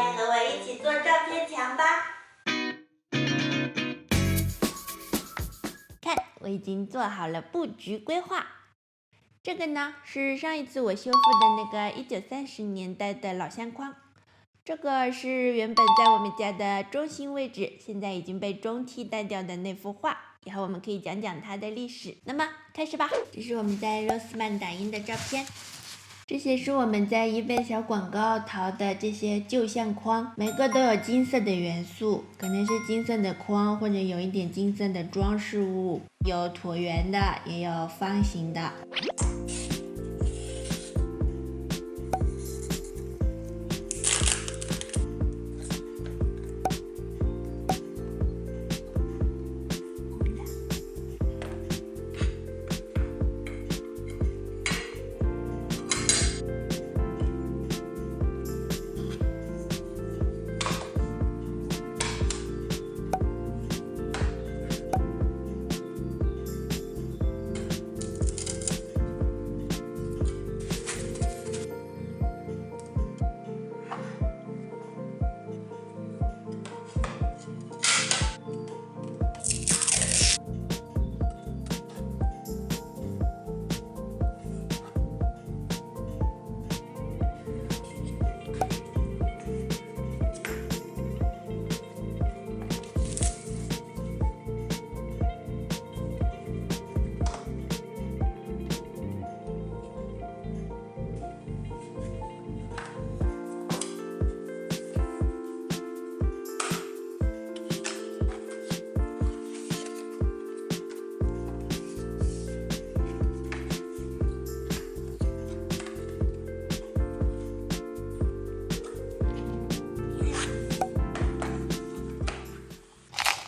天和我一起做照片墙吧。看，我已经做好了布局规划。这个呢是上一次我修复的那个1930年代的老相框，这个是原本在我们家的中心位置，现在已经被钟替代掉的那幅画。以后我们可以讲讲它的历史。那么开始吧。这是我们在 Rossmann 打印的照片，这些是我们在eBay小广告淘的这些旧相框，每个都有金色的元素，可能是金色的框，或者有一点金色的装饰物，有椭圆的，也有方形的。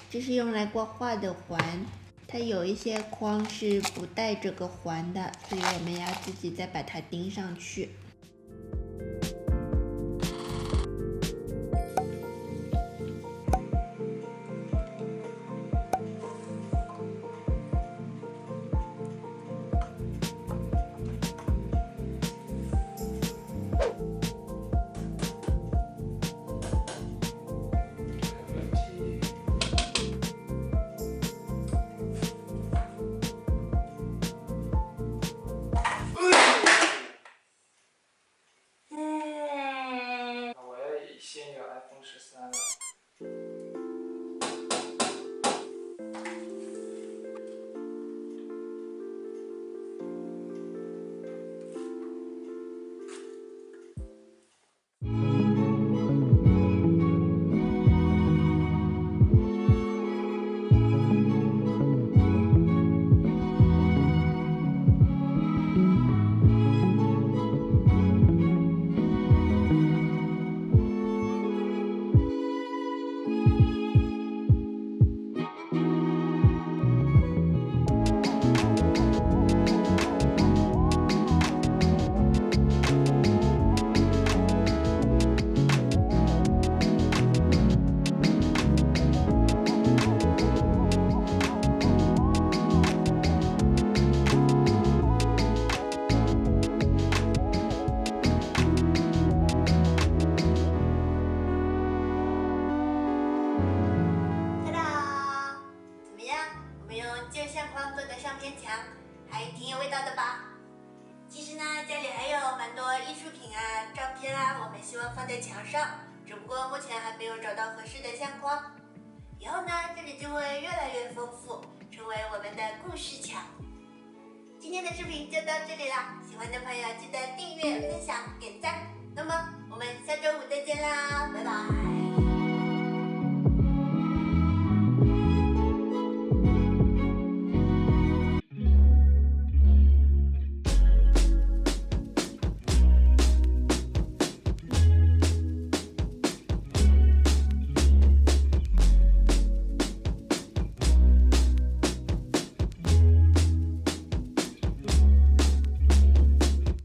这是用来挂画的环，它有一些框是不带这个环的，所以我们要自己再把它钉上去。现有 iPhone 13了。还挺有味道的吧？其实呢，家里还有蛮多艺术品啊、照片啊，我们希望放在墙上，只不过目前还没有找到合适的相框。以后呢，这里就会越来越丰富，成为我们的故事墙。今天的视频就到这里啦，喜欢的朋友记得订阅、分享、点赞。那么我们下周五再见啦，拜拜。